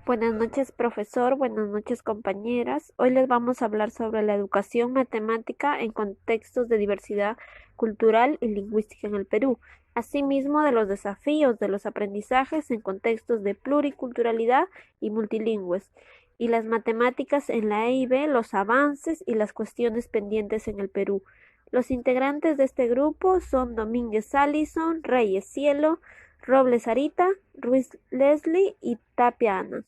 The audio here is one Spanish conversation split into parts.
Buenas noches, profesor. Buenas noches, compañeras. Hoy les vamos a hablar sobre la educación matemática en contextos de diversidad cultural y lingüística en el Perú, asimismo de los desafíos de los aprendizajes en contextos de pluriculturalidad y multilingües, y las matemáticas en la EIB, los avances y las cuestiones pendientes en el Perú. Los integrantes de este grupo son Domínguez Allison, Reyes Cielo, Robles Arita, Ruiz Leslie y Tapia Ana.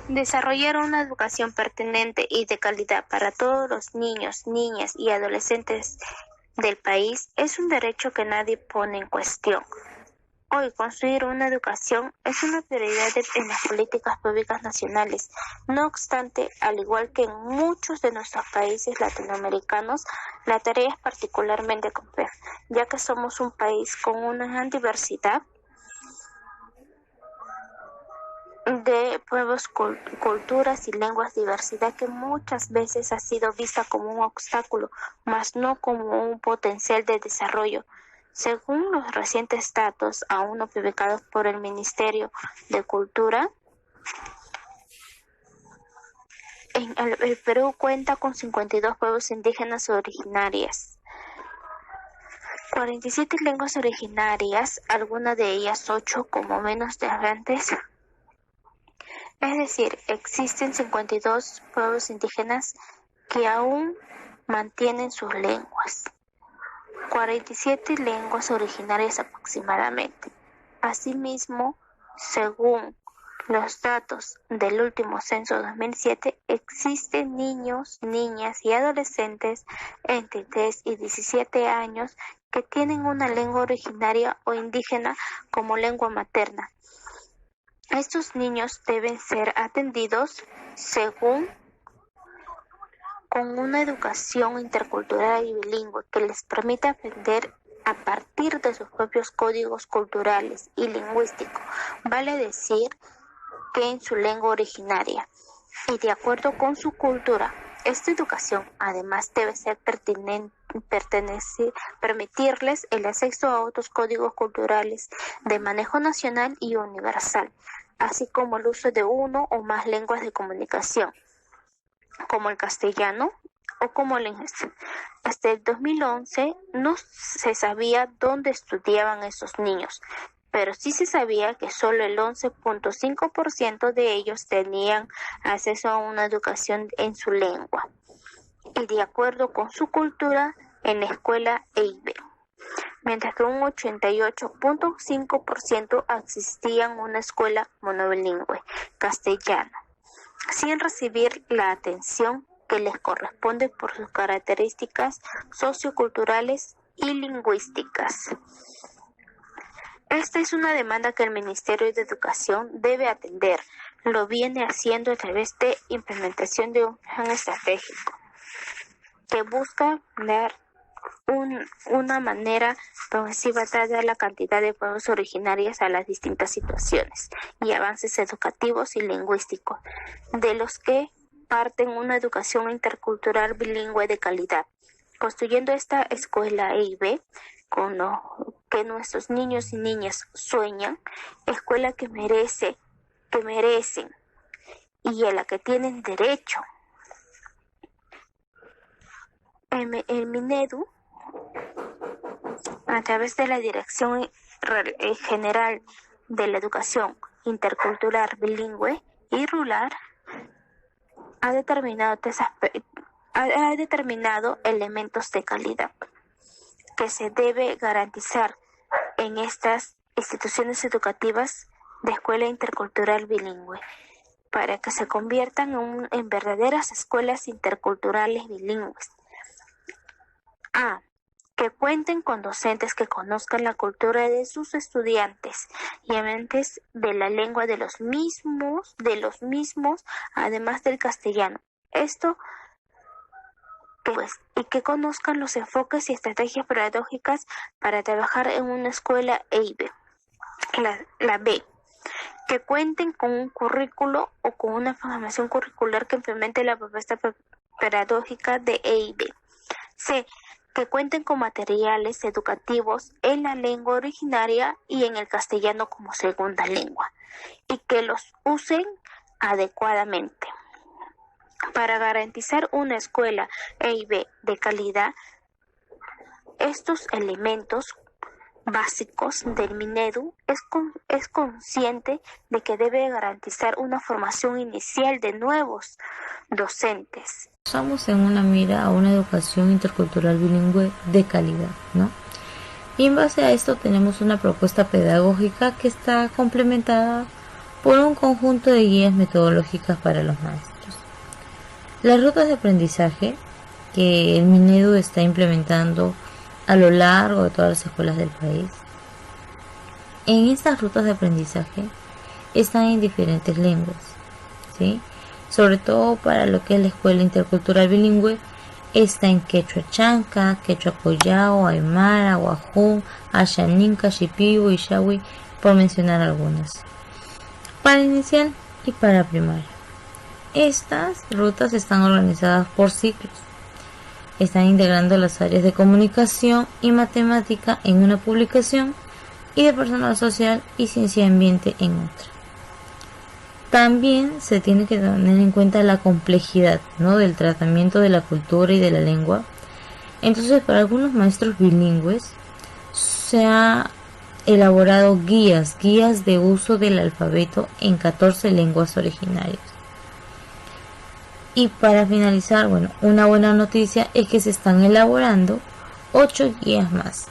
Desarrollar una educación pertinente y de calidad para todos los niños, niñas y adolescentes del país es un derecho que nadie pone en cuestión. Hoy, construir una educación es una prioridad en las políticas públicas nacionales. No obstante, al igual que en muchos de nuestros países latinoamericanos, la tarea es particularmente compleja, ya que somos un país con una gran diversidad de pueblos, culturas y lenguas, diversidad que muchas veces ha sido vista como un obstáculo, mas no como un potencial de desarrollo. Según los recientes datos, aún no publicados por el Ministerio de Cultura, el Perú cuenta con 52 pueblos indígenas originarias, 47 lenguas originarias, algunas de ellas 8 como menos de hablantes. Es decir, existen 52 pueblos indígenas que aún mantienen sus lenguas, 47 lenguas originarias aproximadamente. Asimismo, según los datos del último censo 2007, existen niños, niñas y adolescentes entre 3 y 17 años que tienen una lengua originaria o indígena como lengua materna. Estos niños deben ser atendidos con una educación intercultural y bilingüe que les permita aprender a partir de sus propios códigos culturales y lingüísticos, vale decir que en su lengua originaria y de acuerdo con su cultura. Esta educación además debe ser permitirles el acceso a otros códigos culturales de manejo nacional y universal, así como el uso de uno o más lenguas de comunicación, como el castellano o como el inglés. Hasta el 2011 no se sabía dónde estudiaban esos niños, pero sí se sabía que solo el 11.5% de ellos tenían acceso a una educación en su lengua y de acuerdo con su cultura en la escuela EIB, mientras que un 88.5% asistían a una escuela monobilingüe castellana, sin recibir la atención que les corresponde por sus características socioculturales y lingüísticas. Esta es una demanda que el Ministerio de Educación debe atender. Lo viene haciendo a través de implementación de un plan estratégico que busca dar una manera progresiva de la cantidad de pueblos originarios a las distintas situaciones y avances educativos y lingüísticos, de los que parten una educación intercultural bilingüe de calidad, construyendo esta escuela EIB con lo que nuestros niños y niñas sueñan, escuela que merecen y a la que tienen derecho. El Minedu, a través de la Dirección General de la Educación Intercultural Bilingüe y Rural, ha determinado elementos de calidad que se debe garantizar en estas instituciones educativas de escuela intercultural bilingüe para que se conviertan en verdaderas escuelas interculturales bilingües. Que cuenten con docentes que conozcan la cultura de sus estudiantes y amantes de la lengua de los mismos, además del castellano. Esto y que conozcan los enfoques y estrategias pedagógicas para trabajar en una escuela EIB. La B, que cuenten con un currículo o con una formación curricular que implemente la propuesta pedagógica de EIB. C, que cuenten con materiales educativos en la lengua originaria y en el castellano como segunda lengua, y que los usen adecuadamente. Para garantizar una escuela EIB de calidad, estos elementos básicos del Minedu es consciente de que debe garantizar una formación inicial de nuevos docentes. Estamos en una mira a una educación intercultural bilingüe de calidad, ¿no? Y en base a esto tenemos una propuesta pedagógica que está complementada por un conjunto de guías metodológicas para los maestros. Las rutas de aprendizaje que el Minedu está implementando a lo largo de todas las escuelas del país. En estas rutas de aprendizaje están en diferentes lenguas, ¿sí? Sobre todo para lo que es la escuela intercultural bilingüe, está en quechua chanca, quechua collao, aymara, guajún, ashaninka, shipibo y shawi, por mencionar algunas. Para inicial y para primaria. Estas rutas están organizadas por ciclos. Están integrando las áreas de comunicación y matemática en una publicación y de personal social y ciencia ambiente en otra. También se tiene que tener en cuenta la complejidad, ¿no?, del tratamiento de la cultura y de la lengua. Entonces, para algunos maestros bilingües se ha elaborado guías de uso del alfabeto en 14 lenguas originarias. Y para finalizar, una buena noticia es que se están elaborando 8 guías más.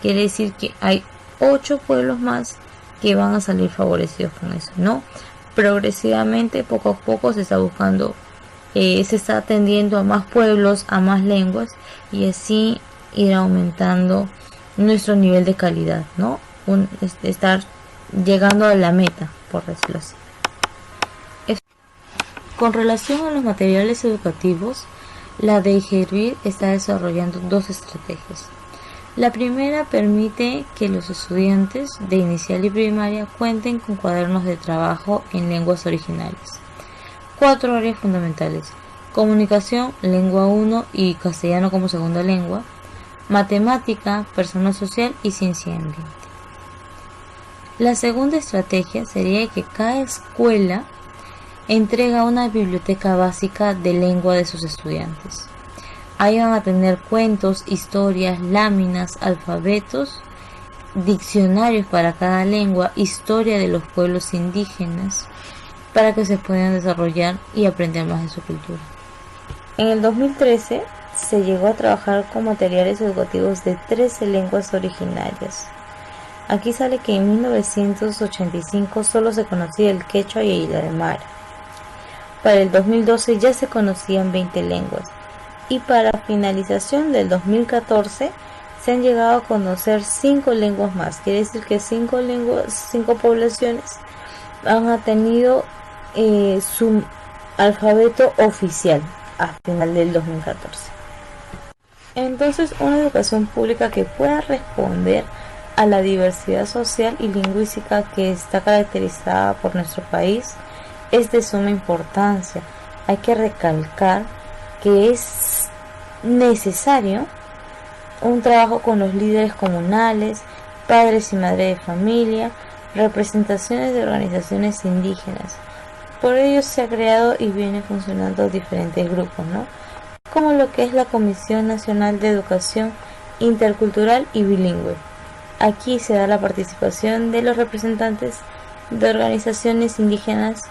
Quiere decir que hay 8 pueblos más que van a salir favorecidos con eso, ¿no? Progresivamente, poco a poco se está buscando, se está atendiendo a más pueblos, a más lenguas, y así ir aumentando nuestro nivel de calidad, ¿no? Estar llegando a la meta, por decirlo así. Con relación a los materiales educativos, la DIGERBIL está desarrollando 2 estrategias. La primera permite que los estudiantes de inicial y primaria cuenten con cuadernos de trabajo en lenguas originales. 4 áreas fundamentales: comunicación, lengua 1 y castellano como segunda lengua, matemática, personal social y ciencia ambiente. La segunda estrategia sería que cada escuela entrega una biblioteca básica de lengua de sus estudiantes. Ahí van a tener cuentos, historias, láminas, alfabetos, diccionarios para cada lengua, historia de los pueblos indígenas, para que se puedan desarrollar y aprender más de su cultura. En el 2013 se llegó a trabajar con materiales educativos de 13 lenguas originarias. Aquí sale que en 1985 solo se conocía el quechua y el aymara. Para el 2012 ya se conocían 20 lenguas. Y para finalización del 2014 se han llegado a conocer 5 lenguas más. Quiere decir que 5 poblaciones han tenido su alfabeto oficial a final del 2014. Entonces, una educación pública que pueda responder a la diversidad social y lingüística que está caracterizada por nuestro país es de suma importancia. Hay que recalcar que es necesario un trabajo con los líderes comunales, padres y madres de familia, representaciones de organizaciones indígenas. Por ello se ha creado y viene funcionando diferentes grupos, ¿no?, como lo que es la Comisión Nacional de Educación Intercultural y Bilingüe. Aquí se da la participación de los representantes de organizaciones indígenas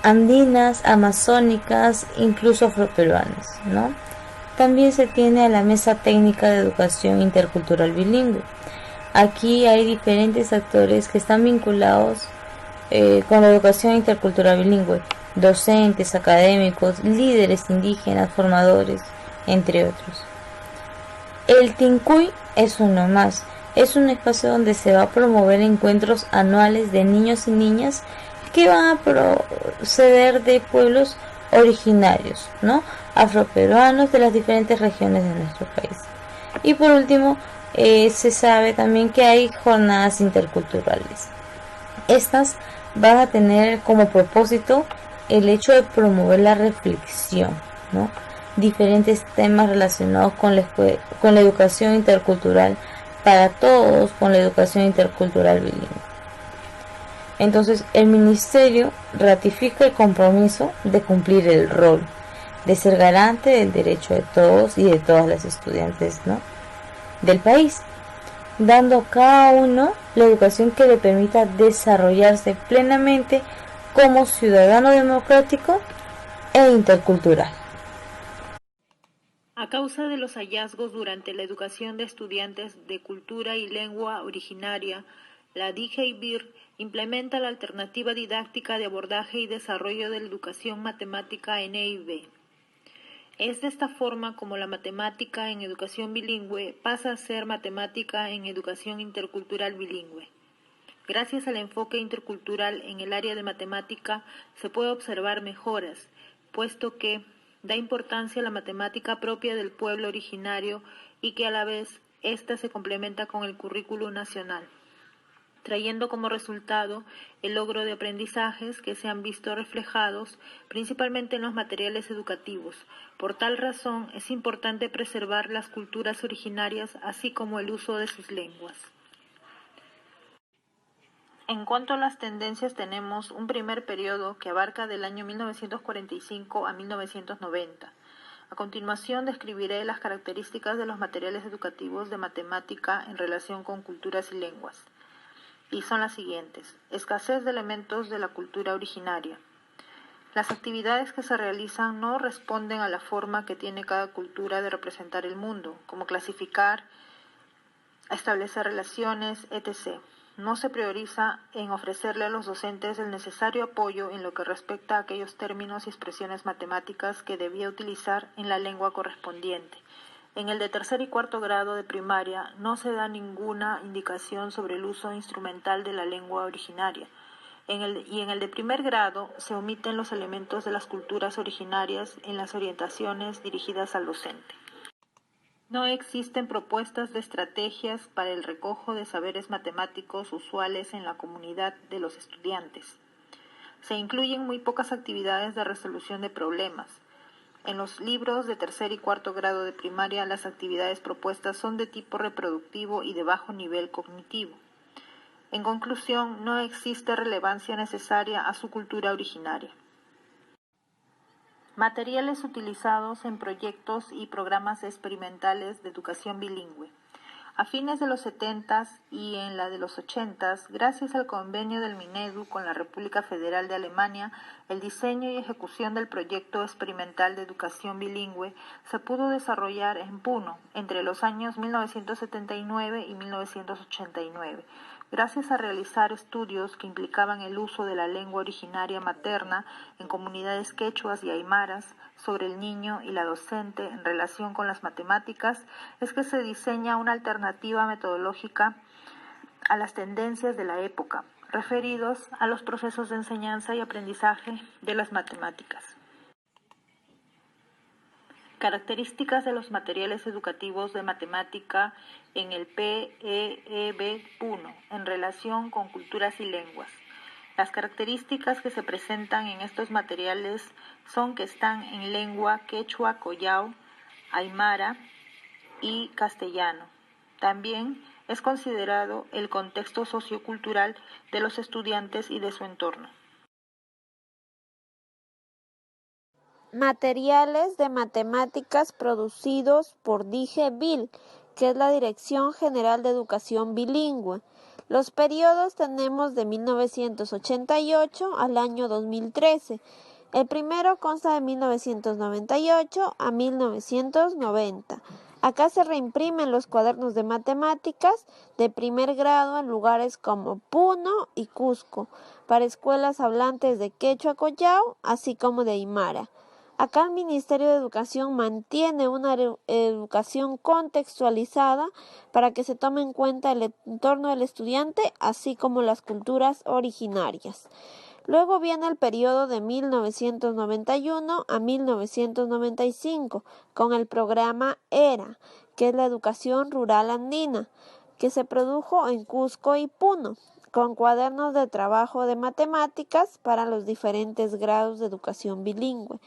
andinas, amazónicas, incluso afroperuanas, ¿no? También se tiene a la Mesa Técnica de Educación Intercultural Bilingüe. Aquí hay diferentes actores que están vinculados con la educación intercultural bilingüe: docentes, académicos, líderes indígenas, formadores, entre otros. El Tincuy es uno más. Es un espacio donde se va a promover encuentros anuales de niños y niñas que van a proceder de pueblos originarios, ¿no?, afroperuanos de las diferentes regiones de nuestro país. Y por último, se sabe también que hay jornadas interculturales. Estas van a tener como propósito el hecho de promover la reflexión, ¿no?, diferentes temas relacionados con la educación intercultural para todos, con la educación intercultural bilingüe. Entonces, el ministerio ratifica el compromiso de cumplir el rol, de ser garante del derecho de todos y de todas las estudiantes, ¿no?, del país, dando a cada uno la educación que le permita desarrollarse plenamente como ciudadano democrático e intercultural. A causa de los hallazgos durante la educación de estudiantes de cultura y lengua originaria, la DGIBIR implementa la alternativa didáctica de abordaje y desarrollo de la educación matemática en EIB. Es de esta forma como la matemática en educación bilingüe pasa a ser matemática en educación intercultural bilingüe. Gracias al enfoque intercultural en el área de matemática se puede observar mejoras, puesto que da importancia a la matemática propia del pueblo originario y que a la vez ésta se complementa con el currículo nacional, trayendo como resultado el logro de aprendizajes que se han visto reflejados principalmente en los materiales educativos. Por tal razón, es importante preservar las culturas originarias, así como el uso de sus lenguas. En cuanto a las tendencias, tenemos un primer periodo que abarca del año 1945 a 1990. A continuación, describiré las características de los materiales educativos de matemática en relación con culturas y lenguas. Y son las siguientes: escasez de elementos de la cultura originaria. Las actividades que se realizan no responden a la forma que tiene cada cultura de representar el mundo, como clasificar, establecer relaciones, etc. No se prioriza en ofrecerle a los docentes el necesario apoyo en lo que respecta a aquellos términos y expresiones matemáticas que debía utilizar en la lengua correspondiente. En el de tercer y cuarto grado de primaria no se da ninguna indicación sobre el uso instrumental de la lengua originaria. En el de primer grado se omiten los elementos de las culturas originarias en las orientaciones dirigidas al docente. No existen propuestas de estrategias para el recojo de saberes matemáticos usuales en la comunidad de los estudiantes. Se incluyen muy pocas actividades de resolución de problemas. En los libros de tercer y cuarto grado de primaria, las actividades propuestas son de tipo reproductivo y de bajo nivel cognitivo. En conclusión, no existe relevancia necesaria a su cultura originaria. Materiales utilizados en proyectos y programas experimentales de educación bilingüe. A fines de los 70 y en la de los 80, gracias al convenio del Minedu con la República Federal de Alemania, el diseño y ejecución del proyecto experimental de educación bilingüe se pudo desarrollar en Puno entre los años 1979 y 1989. Gracias a realizar estudios que implicaban el uso de la lengua originaria materna en comunidades quechuas y aymaras sobre el niño y la docente en relación con las matemáticas, es que se diseña una alternativa metodológica a las tendencias de la época, referidos a los procesos de enseñanza y aprendizaje de las matemáticas. Características de los materiales educativos de matemática en el PEEB-1 en relación con culturas y lenguas. Las características que se presentan en estos materiales son que están en lengua quechua, collao, aymara y castellano. También es considerado el contexto sociocultural de los estudiantes y de su entorno. Materiales de matemáticas producidos por DGBIL, que es la Dirección General de Educación Bilingüe. Los periodos tenemos de 1988 al año 2013. El primero consta de 1998 a 1990. Acá se reimprimen los cuadernos de matemáticas de primer grado en lugares como Puno y Cusco, para escuelas hablantes de quechua collao, así como de aymara. Acá el Ministerio de Educación mantiene una educación contextualizada para que se tome en cuenta el entorno del estudiante, así como las culturas originarias. Luego viene el periodo de 1991 a 1995 con el programa ERA, que es la Educación Rural Andina, que se produjo en Cusco y Puno, con cuadernos de trabajo de matemáticas para los diferentes grados de educación bilingüe.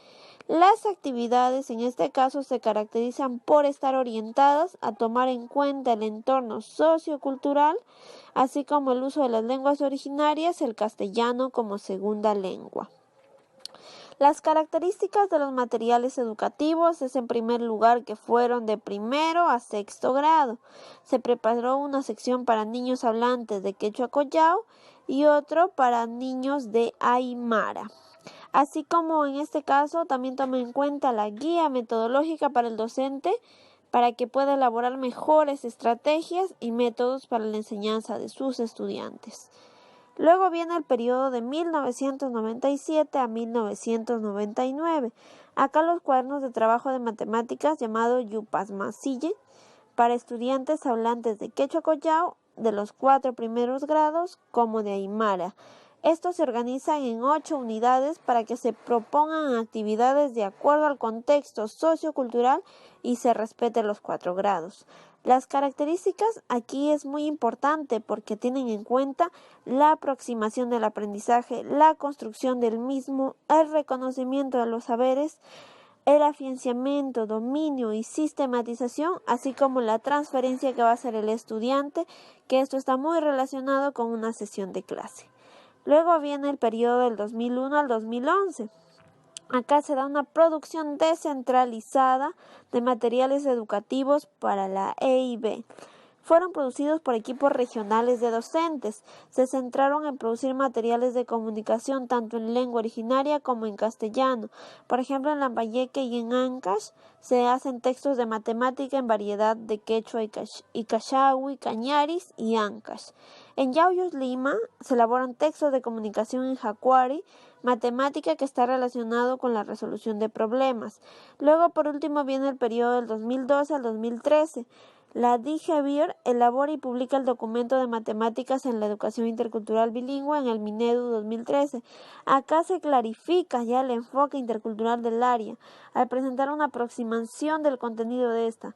Las actividades en este caso se caracterizan por estar orientadas a tomar en cuenta el entorno sociocultural, así como el uso de las lenguas originarias, el castellano como segunda lengua. Las características de los materiales educativos es en primer lugar que fueron de primero a sexto grado. Se preparó una sección para niños hablantes de quechua collao y otro para niños de aymara. Así como en este caso también toma en cuenta la guía metodológica para el docente para que pueda elaborar mejores estrategias y métodos para la enseñanza de sus estudiantes. Luego viene el periodo de 1997 a 1999. Acá los cuadernos de trabajo de matemáticas llamado Yupasmasille para estudiantes hablantes de quechua collao de los 4 primeros grados como de aymara. Estos se organizan en 8 unidades para que se propongan actividades de acuerdo al contexto sociocultural y se respeten los 4 grados. Las características aquí es muy importante porque tienen en cuenta la aproximación del aprendizaje, la construcción del mismo, el reconocimiento de los saberes, el afianzamiento, dominio y sistematización, así como la transferencia que va a hacer el estudiante, que esto está muy relacionado con una sesión de clase. Luego viene el periodo del 2001 al 2011. Acá se da una producción descentralizada de materiales educativos para la EIB. Fueron producidos por equipos regionales de docentes. Se centraron en producir materiales de comunicación tanto en lengua originaria como en castellano. Por ejemplo, en Lambayeque y en Ancash se hacen textos de matemática en variedad de quechua y cachaui, cañaris y Ancash. En Yauyos, Lima, se elaboran textos de comunicación en jacuari, matemática que está relacionado con la resolución de problemas. Luego, por último, viene el periodo del 2012 al 2013. La DIGEVIR elabora y publica el documento de matemáticas en la educación intercultural bilingüe en el Minedu 2013. Acá se clarifica ya el enfoque intercultural del área, al presentar una aproximación del contenido de esta.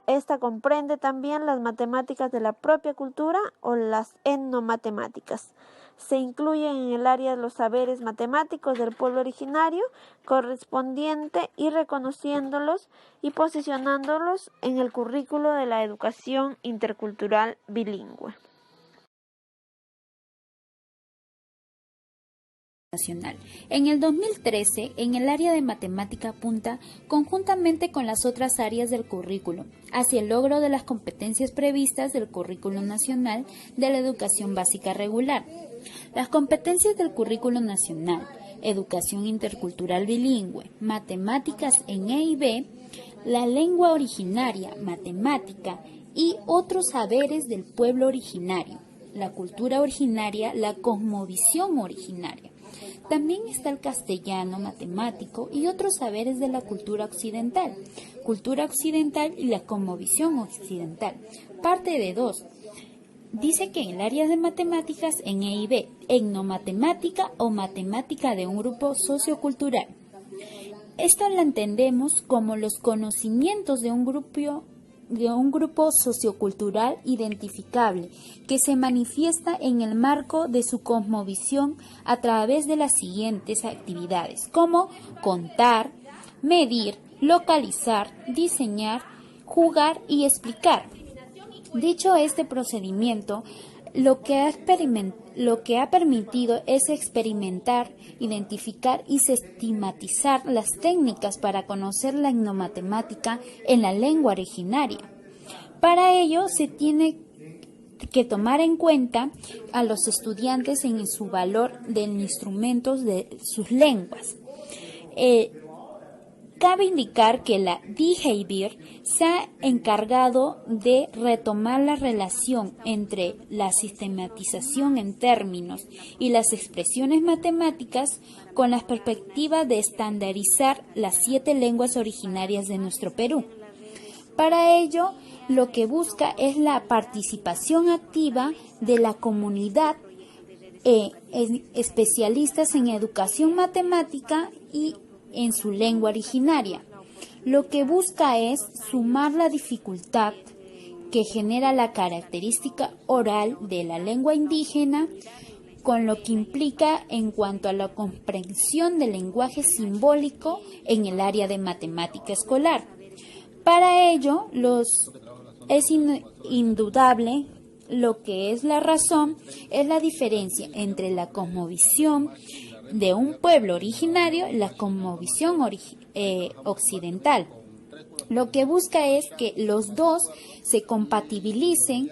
Esta comprende también las matemáticas de la propia cultura o las etnomatemáticas. Se incluyen en el área de los saberes matemáticos del pueblo originario correspondiente y reconociéndolos y posicionándolos en el currículo de la educación intercultural bilingüe. En el 2013, en el área de matemática apunta, conjuntamente con las otras áreas del currículo, hacia el logro de las competencias previstas del Currículo Nacional de la Educación Básica Regular. Las competencias del Currículo Nacional, Educación Intercultural Bilingüe, Matemáticas en EIB, la lengua originaria, matemática y otros saberes del pueblo originario, la cultura originaria, la cosmovisión originaria. También está el castellano matemático y otros saberes de la cultura occidental y la cosmovisión occidental. Parte de 2. Dice que en el área de matemáticas en EIB, etnomatemática o matemática de un grupo sociocultural. Esto lo entendemos como los conocimientos de un grupo sociocultural identificable que se manifiesta en el marco de su cosmovisión a través de las siguientes actividades, como contar, medir, localizar, diseñar, jugar y explicar. Dicho este procedimiento, lo que ha permitido es experimentar, identificar y sistematizar las técnicas para conocer la etnomatemática en la lengua originaria. Para ello se tiene que tomar en cuenta a los estudiantes en su valor de instrumentos de sus lenguas. Cabe indicar que la DIGEVIR se ha encargado de retomar la relación entre la sistematización en términos y las expresiones matemáticas con la perspectiva de estandarizar las 7 lenguas originarias de nuestro Perú. Para ello, lo que busca es la participación activa de la comunidad, especialistas en educación matemática y en su lengua originaria. Lo que busca es sumar la dificultad que genera la característica oral de la lengua indígena con lo que implica en cuanto a la comprensión del lenguaje simbólico en el área de matemática escolar. Para ello, es indudable lo que es la razón, es la diferencia entre la cosmovisión de un pueblo originario y la cosmovisión occidental. Lo que busca es que los dos se compatibilicen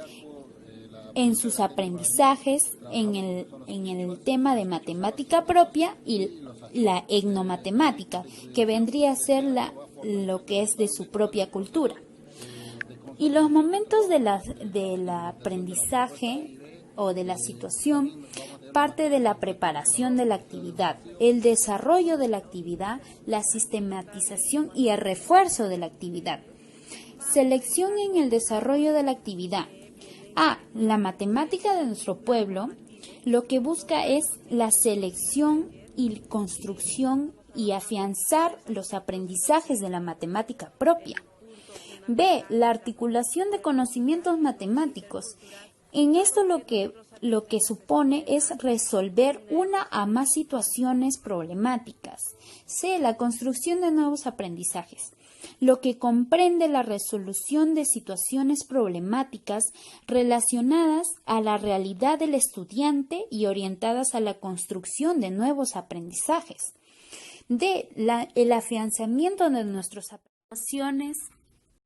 en sus aprendizajes en el tema de matemática propia y la etnomatemática, que vendría a ser lo que es de su propia cultura. Y los momentos del aprendizaje o de la situación parte de la preparación de la actividad, el desarrollo de la actividad, la sistematización y el refuerzo de la actividad. Selección en el desarrollo de la actividad. La matemática de nuestro pueblo lo que busca es la selección y construcción y afianzar los aprendizajes de la matemática propia. B. La articulación de conocimientos matemáticos. En esto lo que supone es resolver una a más situaciones problemáticas. C. La construcción de nuevos aprendizajes, lo que comprende la resolución de situaciones problemáticas relacionadas a la realidad del estudiante y orientadas a la construcción de nuevos aprendizajes. D. El afianzamiento de nuestras aprendizajes